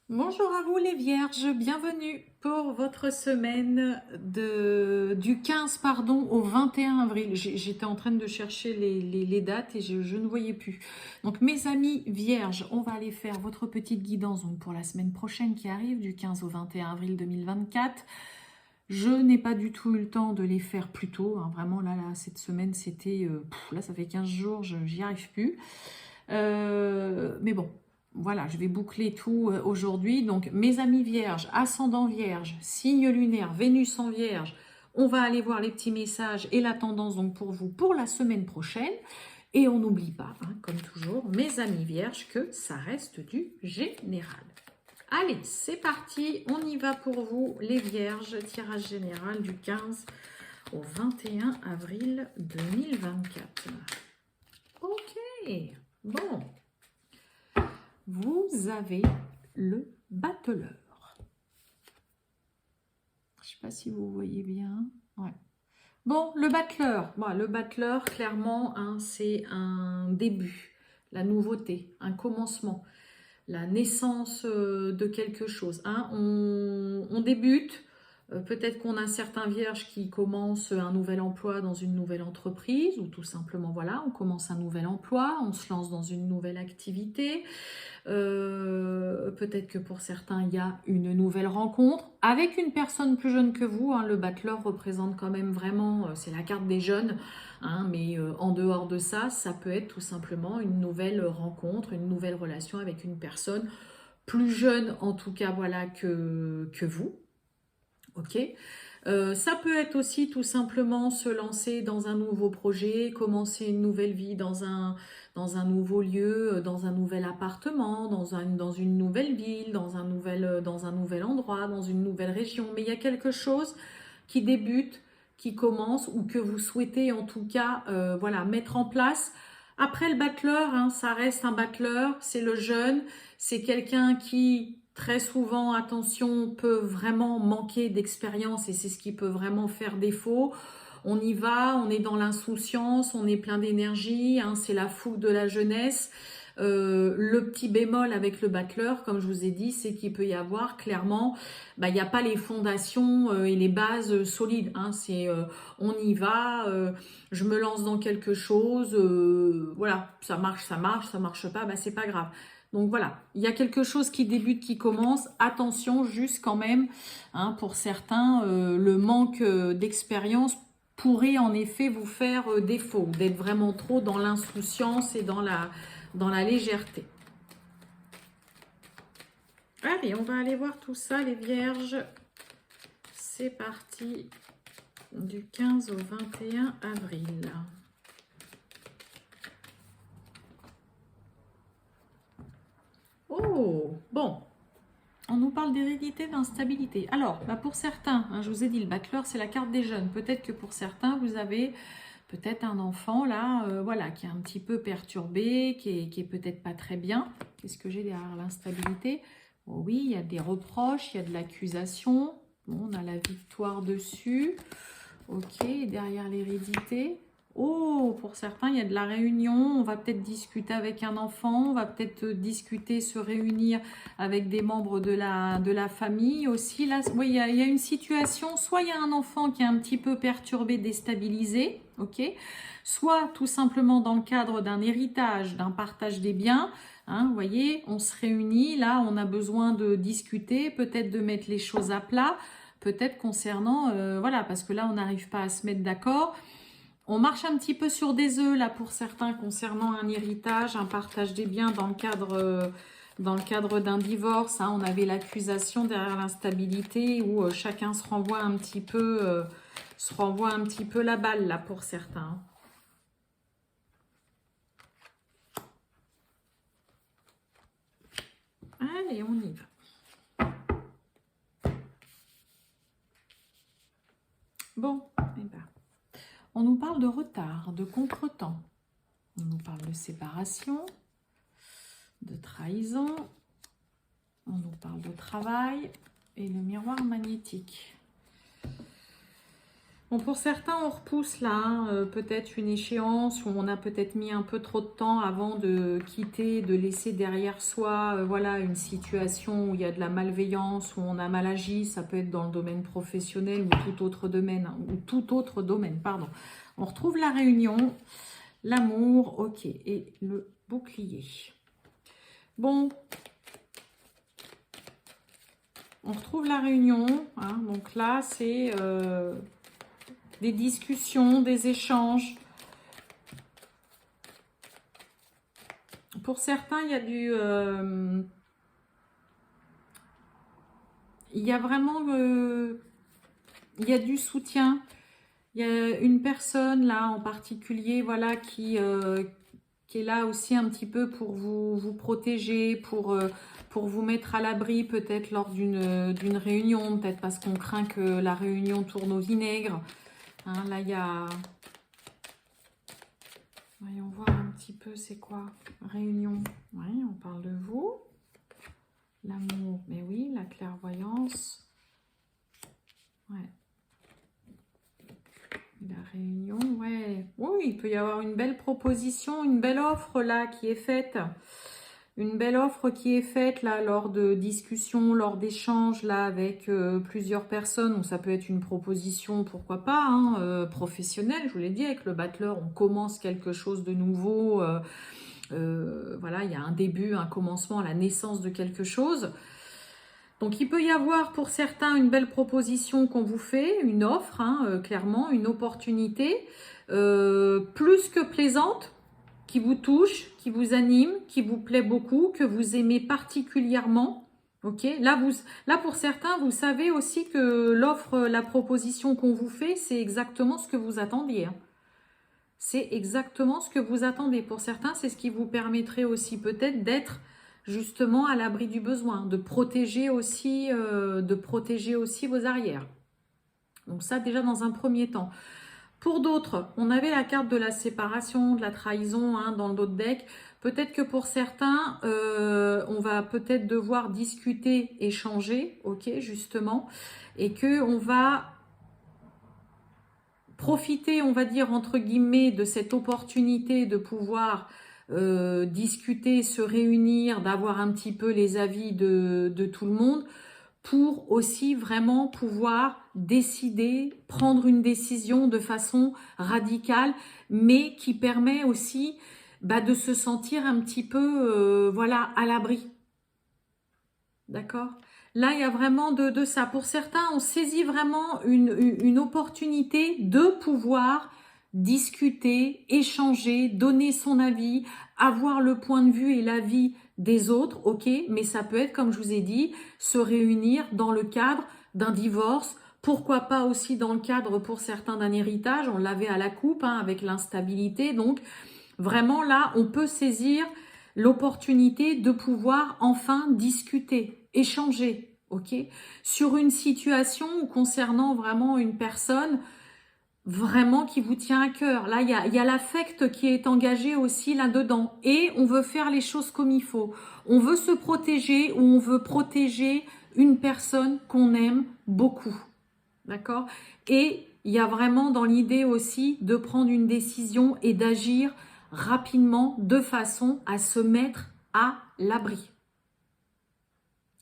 Bonjour à vous les vierges, bienvenue pour votre semaine du 15 pardon, au 21 avril. J'étais en train de chercher les dates et je ne voyais plus. Donc mes amis vierges, on va aller faire votre petite guidance donc, pour la semaine prochaine qui arrive du 15 au 21 avril 2024. Je n'ai pas du tout eu le temps de les faire plus tôt, hein. Vraiment là, cette semaine c'était, là ça fait 15 jours, j'y arrive plus. Mais bon, voilà, je vais boucler tout aujourd'hui. Donc, mes amis vierges, ascendant vierge, signe lunaire, Vénus en vierge, on va aller voir les petits messages et la tendance donc pour vous pour la semaine prochaine. Et on n'oublie pas, hein, comme toujours, mes amis vierges, que ça reste du général. Allez, c'est parti, on y va pour vous, les vierges, tirage général du 15 au 21 avril 2024. Ok, bon. Vous avez le battleur. Je ne sais pas si vous voyez bien. Ouais. Bon, le battleur. Bon, le battleur, clairement, hein, c'est un début, la nouveauté, un commencement, la naissance de quelque chose. Hein. On débute. Peut-être qu'on a certains vierges qui commencent un nouvel emploi dans une nouvelle entreprise ou tout simplement, voilà, on commence un nouvel emploi, on se lance dans une nouvelle activité. Peut-être que pour certains, il y a une nouvelle rencontre avec une personne plus jeune que vous. Hein, le battleur représente quand même vraiment, c'est la carte des jeunes, hein, mais en dehors de ça, ça peut être tout simplement une nouvelle rencontre, une nouvelle relation avec une personne plus jeune en tout cas voilà que vous. Ok. Ça peut être aussi tout simplement se lancer dans un nouveau projet, commencer une nouvelle vie dans un nouveau lieu, dans un nouvel appartement, dans une nouvelle ville, dans un nouvel endroit, dans une nouvelle région. Mais il y a quelque chose qui débute, qui commence ou que vous souhaitez en tout cas voilà, mettre en place. Après le battleur, hein, ça reste un battleur, c'est le jeune, c'est quelqu'un qui très souvent, attention, peut vraiment manquer d'expérience et c'est ce qui peut vraiment faire défaut. On y va, on est dans l'insouciance, on est plein d'énergie, hein, c'est la fougue de la jeunesse. Le petit bémol avec le battleur, comme je vous ai dit, c'est qu'il peut y avoir clairement, il n'y a pas les fondations et les bases solides. Hein, c'est on y va, je me lance dans quelque chose, voilà, ça marche, ça marche pas, c'est pas grave. Donc voilà, il y a quelque chose qui débute, qui commence. Attention, juste quand même, hein, pour certains, le manque d'expérience pourrait en effet vous faire défaut, d'être vraiment trop dans l'insouciance et dans la légèreté. Allez, on va aller voir tout ça, les vierges. C'est parti du 15 au 21 avril. Oh, bon. On nous parle d'hérédité, d'instabilité. Alors, pour certains, hein, je vous ai dit, le battleur, c'est la carte des jeunes. Peut-être que pour certains, vous avez peut-être un enfant là, voilà, qui est un petit peu perturbé, qui est peut-être pas très bien. Qu'est-ce que j'ai derrière l'instabilité? Oh oui, il y a des reproches, il y a de l'accusation. Bon, on a la victoire dessus. Ok, et derrière l'hérédité. Oh, pour certains, il y a de la réunion. On va peut-être discuter avec un enfant. On va peut-être discuter, se réunir avec des membres de la famille aussi. Là, oui, il y a une situation. Soit il y a un enfant qui est un petit peu perturbé, déstabilisé. Ok. Soit tout simplement dans le cadre d'un héritage, d'un partage des biens. Hein, vous voyez, on se réunit. Là, on a besoin de discuter, peut-être de mettre les choses à plat. Peut-être concernant, voilà, parce que là, on n'arrive pas à se mettre d'accord. On marche un petit peu sur des œufs, là, pour certains, concernant un héritage, un partage des biens dans le cadre d'un divorce. Hein. On avait l'accusation derrière l'instabilité où chacun se renvoie un petit peu la balle, là, pour certains. Allez, on y va. Bon, eh ben, on nous parle de retard, de contretemps. On nous parle de séparation, de trahison. On nous parle de travail et le miroir magnétique. Bon, pour certains, on repousse là, hein, peut-être une échéance où on a peut-être mis un peu trop de temps avant de quitter, de laisser derrière soi, voilà, une situation où il y a de la malveillance, où on a mal agi. Ça peut être dans le domaine professionnel ou tout autre domaine, hein, ou tout autre domaine, pardon. On retrouve la réunion, l'amour, ok, et le bouclier. Bon, on retrouve la réunion, hein, donc là, c'est des discussions, des échanges. Pour certains, il y a il y a vraiment il y a du soutien. Il y a une personne là en particulier, voilà, qui est là aussi un petit peu pour vous protéger, pour vous mettre à l'abri peut-être lors d'une réunion, peut-être parce qu'on craint que la réunion tourne au vinaigre. Hein, là, il y a... Voyons voir un petit peu, c'est quoi? Réunion. Oui, on parle de vous. L'amour, mais oui, la clairvoyance. Ouais. La réunion, ouais. Oui, il peut y avoir une belle proposition, une belle offre là qui est faite. Une belle offre qui est faite là lors de discussions, lors d'échanges là avec plusieurs personnes. Donc, ça peut être une proposition, pourquoi pas, hein, professionnelle. Je vous l'ai dit, avec le battleur, on commence quelque chose de nouveau. Voilà, il y a un début, un commencement, la naissance de quelque chose. Donc, il peut y avoir pour certains une belle proposition qu'on vous fait, une offre, hein, clairement, une opportunité plus que plaisante, qui vous touche, qui vous anime, qui vous plaît beaucoup, que vous aimez particulièrement. Ok, là, pour certains, vous savez aussi que l'offre, la proposition qu'on vous fait, c'est exactement ce que vous attendiez. Hein. C'est exactement ce que vous attendez. Pour certains, c'est ce qui vous permettrait aussi peut-être d'être justement à l'abri du besoin, de protéger aussi vos arrières. Donc ça, déjà dans un premier temps. Pour d'autres, on avait la carte de la séparation, de la trahison hein, dans l'autre deck. Peut-être que pour certains, on va peut-être devoir discuter, échanger, ok, justement, et que on va profiter, on va dire, entre guillemets, de cette opportunité de pouvoir discuter, se réunir, d'avoir un petit peu les avis de tout le monde pour aussi vraiment pouvoir décider, prendre une décision de façon radicale, mais qui permet aussi de se sentir un petit peu voilà, à l'abri. D'accord ? Là, il y a vraiment de ça. Pour certains, on saisit vraiment une opportunité de pouvoir discuter, échanger, donner son avis, avoir le point de vue et l'avis des autres, ok, mais ça peut être, comme je vous ai dit, se réunir dans le cadre d'un divorce, pourquoi pas aussi dans le cadre, pour certains, d'un héritage, on l'avait à la coupe, hein, avec l'instabilité, donc vraiment là, on peut saisir l'opportunité de pouvoir enfin discuter, échanger, ok, sur une situation ou concernant vraiment une personne vraiment qui vous tient à cœur. Là, il y a l'affect qui est engagé aussi là-dedans. Et on veut faire les choses comme il faut. On veut se protéger ou on veut protéger une personne qu'on aime beaucoup. D'accord ? Et il y a vraiment dans l'idée aussi de prendre une décision et d'agir rapidement de façon à se mettre à l'abri.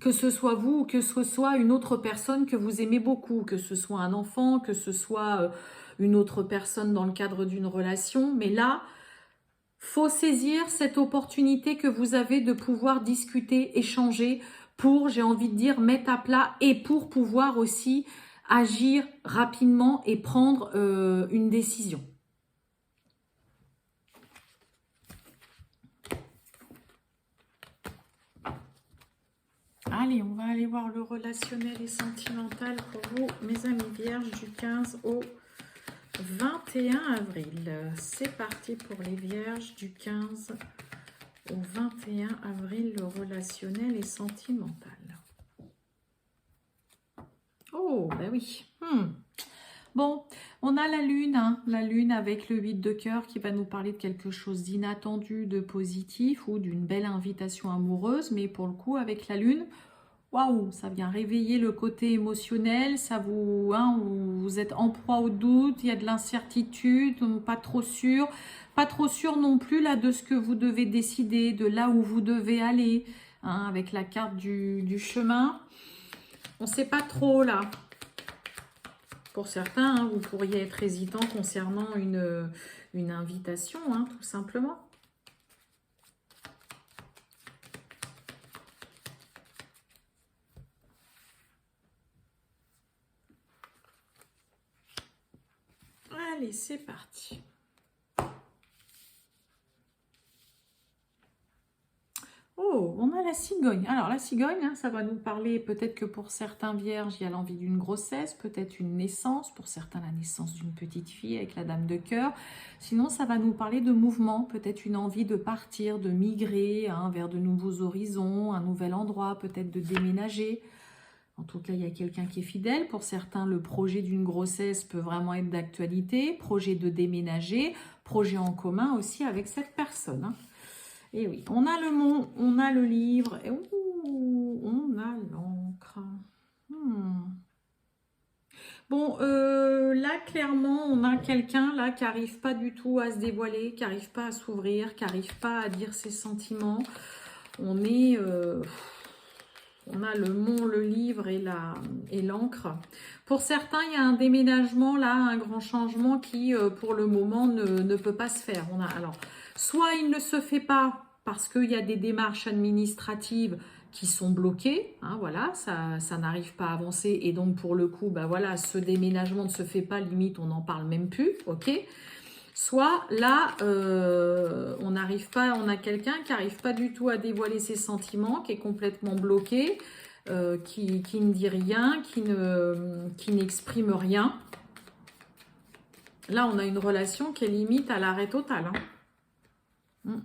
Que ce soit vous ou que ce soit une autre personne que vous aimez beaucoup, que ce soit un enfant, que ce soit une autre personne dans le cadre d'une relation. Mais là, faut saisir cette opportunité que vous avez de pouvoir discuter, échanger pour, j'ai envie de dire, mettre à plat et pour pouvoir aussi agir rapidement et prendre une décision. Allez, on va aller voir le relationnel et sentimental pour vous, mes amis vierges, du 15 au 21 avril. C'est parti pour les vierges du 15 au 21 avril, le relationnel et sentimental. Oh, ben oui. Bon, on a la lune, hein, la lune avec le 8 de cœur qui va nous parler de quelque chose d'inattendu, de positif ou d'une belle invitation amoureuse. Mais pour le coup, avec la lune, waouh, ça vient réveiller le côté émotionnel, ça vous, hein, vous êtes en proie au doute, il y a de l'incertitude, pas trop sûr non plus là de ce que vous devez décider, de là où vous devez aller, hein, avec la carte du chemin. On ne sait pas trop là. Pour certains, hein, vous pourriez être hésitant concernant une invitation, hein, tout simplement. Allez, c'est parti. Oh, on a la cigogne. Alors, la cigogne, hein, ça va nous parler, peut-être que pour certains vierges, il y a l'envie d'une grossesse, peut-être une naissance, pour certains, la naissance d'une petite fille avec la dame de cœur. Sinon, ça va nous parler de mouvement, peut-être une envie de partir, de migrer, hein, vers de nouveaux horizons, un nouvel endroit, peut-être de déménager. En tout cas, il y a quelqu'un qui est fidèle. Pour certains, le projet d'une grossesse peut vraiment être d'actualité. Projet de déménager, projet en commun aussi avec cette personne. Hein. Et oui, on a le mont, on a le livre, et on a l'encre. Bon, là, clairement, on a quelqu'un là qui n'arrive pas du tout à se dévoiler, qui n'arrive pas à s'ouvrir, qui n'arrive pas à dire ses sentiments. On est... on a le mont, le livre et l'encre. Pour certains, il y a un déménagement, là, un grand changement qui, pour le moment, ne peut pas se faire. Alors, soit il ne se fait pas parce qu'il y a des démarches administratives qui sont bloquées, hein, voilà, ça n'arrive pas à avancer. Et donc, pour le coup, bah, voilà, ce déménagement ne se fait pas, limite, on n'en parle même plus, ok ? Soit là, on n'arrive pas, on a quelqu'un qui n'arrive pas du tout à dévoiler ses sentiments, qui est complètement bloqué, qui ne dit rien, qui n'exprime rien. Là, on a une relation qui est limite à l'arrêt total. Hein.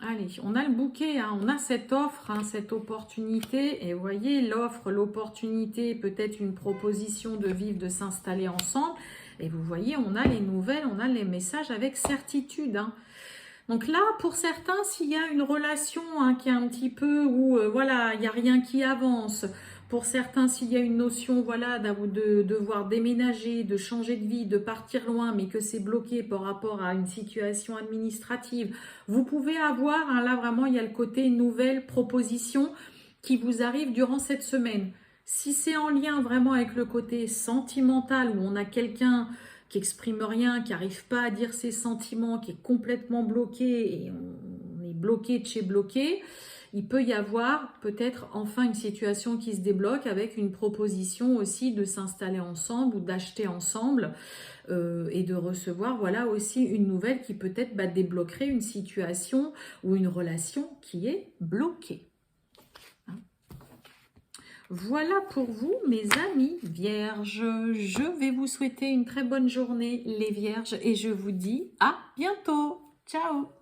Allez, on a le bouquet, hein, on a cette offre, hein, cette opportunité. Et vous voyez, l'offre, l'opportunité, peut-être une proposition de vivre, de s'installer ensemble. Et vous voyez, on a les nouvelles, on a les messages avec certitude. Hein. Donc là, pour certains, s'il y a une relation hein, qui est un petit peu où, voilà, il n'y a rien qui avance. Pour certains, s'il y a une notion, voilà, de devoir déménager, de changer de vie, de partir loin, mais que c'est bloqué par rapport à une situation administrative, vous pouvez avoir, hein, là vraiment, il y a le côté nouvelle proposition qui vous arrive durant cette semaine. Si c'est en lien vraiment avec le côté sentimental, où on a quelqu'un qui exprime rien, qui n'arrive pas à dire ses sentiments, qui est complètement bloqué, et on est bloqué de chez bloqué, il peut y avoir peut-être enfin une situation qui se débloque avec une proposition aussi de s'installer ensemble ou d'acheter ensemble et de recevoir voilà aussi une nouvelle qui peut-être débloquerait une situation ou une relation qui est bloquée. Voilà pour vous, mes amis vierges. Je vais vous souhaiter une très bonne journée, les vierges, et je vous dis à bientôt. Ciao!